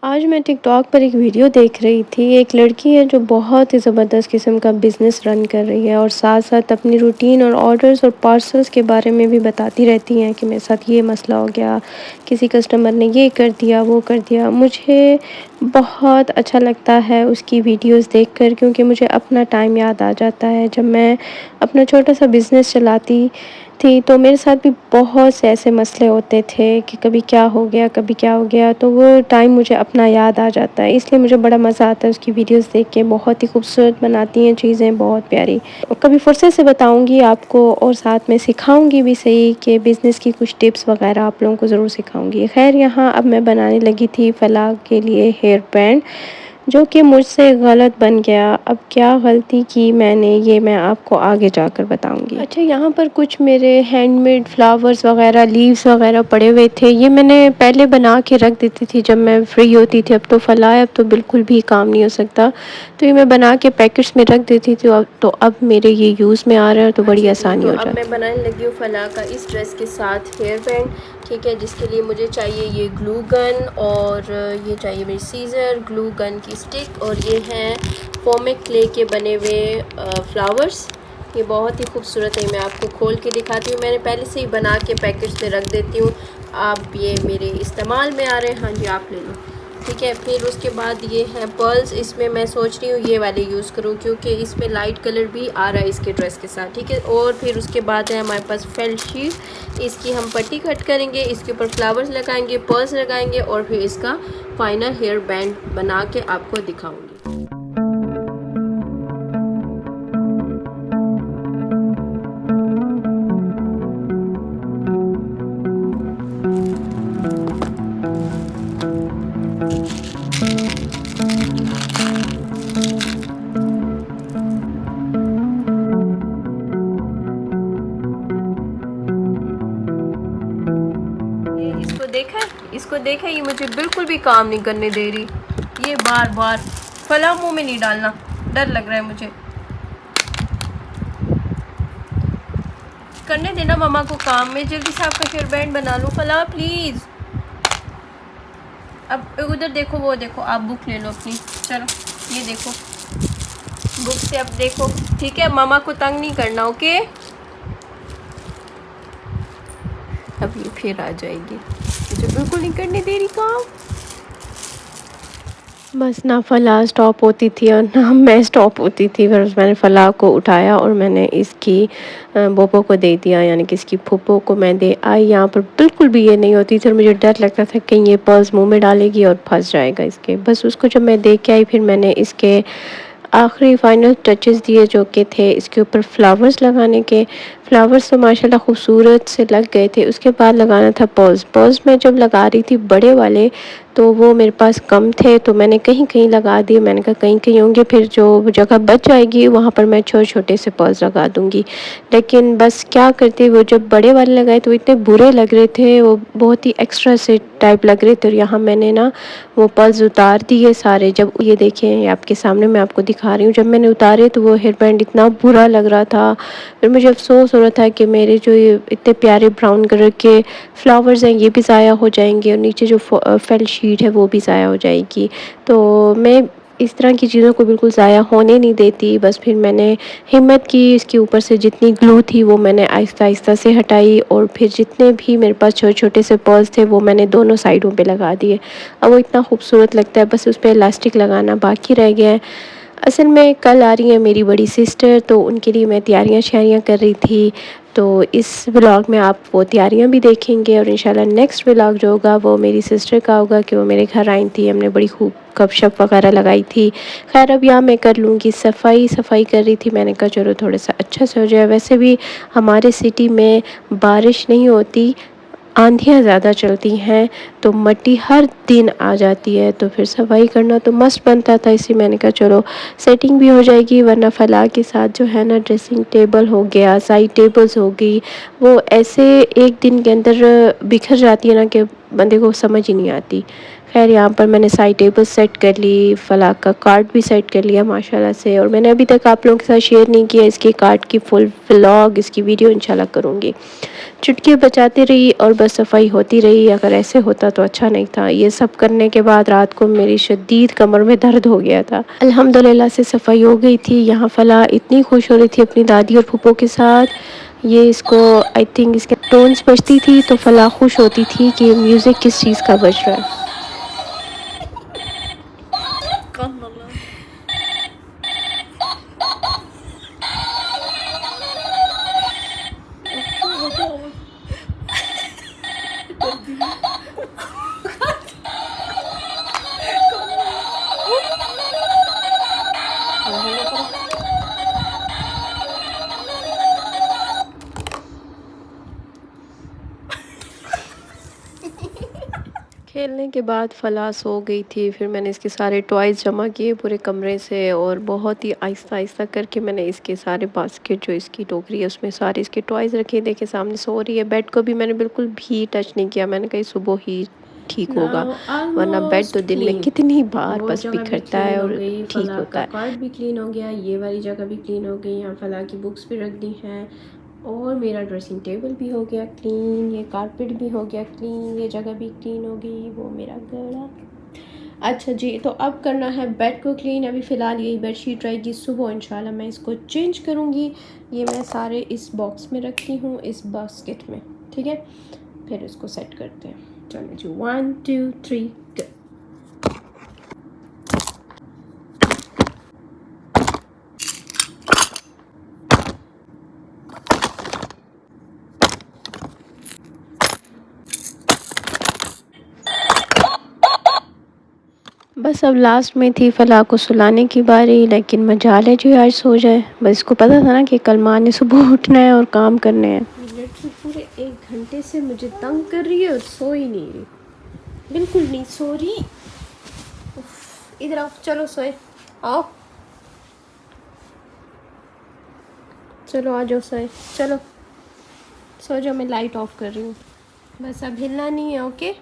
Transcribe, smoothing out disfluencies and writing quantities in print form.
आज मैं टिकटॉक पर एक वीडियो देख रही थी। एक लड़की है जो बहुत ही ज़बरदस्त किस्म का बिज़नेस रन कर रही है और साथ-साथ अपनी रूटीन और ऑर्डर्स और पार्सल्स के बारे में भी बताती रहती हैं कि मेरे साथ ये मसला हो गया, किसी कस्टमर ने ये कर दिया, वो कर दिया। मुझे बहुत अच्छा लगता है उसकी वीडियोज़ देखकर, क्योंकि मुझे अपना टाइम याद आ जाता है जब मैं अपना छोटा-सा बिज़नेस चलाती थी। तो मेरे साथ भी बहुत से ऐसे मसले होते थे कि कभी क्या हो गया, कभी क्या हो गया, तो वो टाइम मुझे अपना याद आ जाता है। इसलिए मुझे बड़ा मज़ा आता है उसकी वीडियोज़ देख के। बहुत ही खूबसूरत बनाती हैं चीज़ें, बहुत प्यारी। और कभी फुर्सत से बताऊँगी आपको और साथ में सिखाऊँगी भी सही कि बिज़नेस की कुछ टिप्स वग़ैरह आप लोगों को ज़रूर सिखाऊँगी। ख़ैर, यहाँ अब मैं बनाने लगी थी फलाह के लिए हेयर बैंड, जो कि मुझसे गलत बन गया। अब क्या गलती की मैंने, ये मैं आपको आगे जाकर बताऊँगी। अच्छा, यहाँ पर कुछ मेरे हैंडमेड फ्लावर्स वग़ैरह, लीव्स वग़ैरह पड़े हुए थे। ये मैंने पहले बना के रख देती थी जब मैं फ्री होती थी। अब तो फलाह है, अब तो बिल्कुल भी काम नहीं हो सकता। तो ये मैं बना के पैकेट्स में रख देती थी। अब मेरे ये यूज़ में आ रहा है, तो बड़ी आसानी हो जाती है। अब मैं बनाने लगी हूँ फलाह का इस ड्रेस के साथ हेयर बैंड, ठीक है, जिसके लिए मुझे चाहिए ये ग्लू गन और ये चाहिए मेरी सीज़र, ग्लू गन की स्टिक, और ये हैं फोमिक क्ले के बने हुए फ्लावर्स। ये बहुत ही खूबसूरत है। मैं आपको खोल के दिखाती हूँ। मैंने पहले से ही बना के पैकेट्स में रख देती हूँ। आप ये मेरे इस्तेमाल में आ रहे हैं, हाँ जी, आप ले लो, ठीक है। फिर उसके बाद ये हैं पर्ल्स। इसमें मैं सोच रही हूँ ये वाले यूज़ करूँ, क्योंकि इसमें लाइट कलर भी आ रहा है इसके ड्रेस के साथ, ठीक है। और फिर उसके बाद है हमारे पास फेल्ट शीट। इसकी हम पट्टी कट करेंगे, इसके ऊपर फ्लावर्स लगाएंगे, पर्ल्स लगाएंगे और फिर इसका फाइनल हेयर बैंड बना के आपको दिखाऊंगी। इसको देखा, ये मुझे बिल्कुल भी काम नहीं करने दे रही। ये बार बार फला मुंह में नहीं डालना, डर लग रहा है मुझे। करने देना मम्मा को काम। मैं जल्दी से आपका हेयर बैंड बना लूँ। फला प्लीज़। अब उधर देखो, वो देखो, आप बुक ले लो अपनी। चलो ये देखो, बुक से अब देखो, ठीक है। मामा को तंग नहीं करना, ओके। अब ये फिर आ जाएगी, मुझे बिल्कुल नहीं करने दे रही काम। बस ना फलाह स्टॉप होती थी और ना मैं स्टॉप होती थी। फिर मैंने फलाह को उठाया और मैंने इसकी बोपो को दे दिया, यानी कि इसकी फूफो को मैं दे आई। यहाँ पर बिल्कुल भी ये नहीं होती थी और मुझे डर लगता था कहीं ये पर्स मुंह में डालेगी और फंस जाएगा इसके। बस उसको जब मैं दे के आई, फिर मैंने इसके आखिरी फाइनल टचेस दिए, जो कि थे इसके ऊपर फ्लावर्स लगाने के। फ्लावर्स तो माशाल्लाह खूबसूरत से लग गए थे। उसके बाद लगाना था पर्ल्स। पर्ल्स मैं जब लगा रही थी बड़े वाले, तो वो मेरे पास कम थे, तो मैंने कहीं कहीं लगा दिए। मैंने कहा कहीं कहीं होंगे, फिर जो जगह बच जाएगी वहाँ पर मैं छोटे छोटे से पर्ल्स लगा दूँगी। लेकिन बस क्या करती, वो जब बड़े वाले लगाए तो इतने बुरे लग रहे थे, वो बहुत ही एक्स्ट्रा से टाइप लग रहे थे। और यहाँ मैंने ना वो पर्ल्स उतार दिए सारे। जब ये देखिए, ये आपके सामने मैं आपको दिखा रही हूँ, जब मैंने उतारे तो वो हेयर बैंड इतना बुरा लग रहा था। फिर मुझे अफसोस हो रहा था कि मेरे जो ये इतने प्यारे ब्राउन कलर के फ्लावर्स हैं ये भी ज़ाया हो जाएंगे और नीचे जो फेल शीट है वो भी ज़ाया हो जाएगी। तो मैं इस तरह की चीज़ों को बिल्कुल ज़ाया होने नहीं देती। बस फिर मैंने हिम्मत की, इसके ऊपर से जितनी ग्लू थी वो मैंने आहिस्ता आहिस्ता से हटाई और फिर जितने भी मेरे पास छोटे छोटे से पर्ल्स थे वो मैंने दोनों साइडों पे लगा दिए। अब वो इतना खूबसूरत लगता है। बस उस पर इलास्टिक लगाना बाकी रह गया है। असल में कल आ रही है मेरी बड़ी सिस्टर, तो उनके लिए मैं तैयारियां श्यारियां कर रही थी। तो इस व्लॉग में आप वो तैयारियां भी देखेंगे और इंशाल्लाह नेक्स्ट व्लॉग जो होगा वो मेरी सिस्टर का होगा कि वो मेरे घर आई थी, हमने बड़ी खूब गपशप वगैरह लगाई थी। खैर, अब यहाँ मैं कर लूँगी सफाई कर रही थी। मैंने कहा चलो थोड़ा सा अच्छा से हो जाए। वैसे भी हमारे सिटी में बारिश नहीं होती, आंधियाँ ज़्यादा चलती हैं, तो मिट्टी हर दिन आ जाती है, तो फिर सफाई करना तो मस्त बनता था। इसी मैंने कहा चलो सेटिंग भी हो जाएगी, वरना फलाह के साथ जो है ना, ड्रेसिंग टेबल हो गया, साइड टेबल्स हो गई, वो ऐसे एक दिन के अंदर बिखर जाती है ना कि बंदे को समझ ही नहीं आती। खैर, यहाँ पर मैंने साइड टेबल सेट कर ली, फलाह का कार्ड भी सेट कर लिया माशाल्लाह से। और मैंने अभी तक आप लोगों के साथ शेयर नहीं किया इसके कार्ड की फुल व्लॉग, इसकी वीडियो इंशाल्लाह करूँगी। चुटकी बजाती रही और बस सफाई होती रही। अगर ऐसे होता तो अच्छा नहीं था। ये सब करने के बाद रात को मेरी शदीद कमर में दर्द हो गया था। अल्हम्दुलिल्लाह से सफाई हो गई थी। यहाँ फलाह इतनी खुश हो रही थी अपनी दादी और फूफो के साथ। ये इसको आई थिंक इसके टोन्स बजती थी तो फलाह खुश होती थी कि म्यूज़िक किस चीज़ का बज रहा है। खेलने के बाद फलाह सो गई थी। फिर मैंने इसके सारे टॉयज़ जमा किए पूरे कमरे से और बहुत ही आहिस्ता आहिस्ता करके मैंने इसके सारे बास्केट जो इसकी टोकरी है उसमें सारे इसके टॉयज़ रखे। देखे सामने सो रही है। बेड को भी मैंने बिल्कुल भी टच नहीं किया। मैंने कही सुबह ही ठीक होगा, वरना बेड तो दिन में कितनी बार बस बिखरता है और ठीक होता है। कार्ड भी क्लीन हो गया, ये वाली जगह भी क्लीन हो गई, यहाँ फलाह की बुक्स भी रख दी हैं और मेरा ड्रेसिंग टेबल भी हो गया क्लीन, ये कारपेट भी हो गया क्लीन, ये जगह भी क्लीन हो गई, वो मेरा गला। अच्छा जी, तो अब करना है बेड को क्लीन। अभी फ़िलहाल यही बेडशीट रहेगी, सुबह इंशाल्लाह मैं इसको चेंज करूँगी। ये मैं सारे इस बॉक्स में रखती हूँ, इस बास्केट में, ठीक है। फिर इसको सेट करते हैं। चलो जी, 1 2 3 गो। बस अब लास्ट में थी फलाह को सुलाने की बारी, लेकिन मजाल है जो आज सो जाए। बस इसको पता था ना कि कल माँ ने सुबह उठना है और काम करने हैं। लिटरली पूरे 1 घंटे से मुझे तंग कर रही है और सो ही नहीं रही, बिल्कुल नहीं सो रही। इधर आओ, चलो सोए, आओ, चलो आ जाओ सोए, चलो सो जाओ। मैं लाइट ऑफ कर रही हूँ, बस अब हिलना नहीं है, ओके।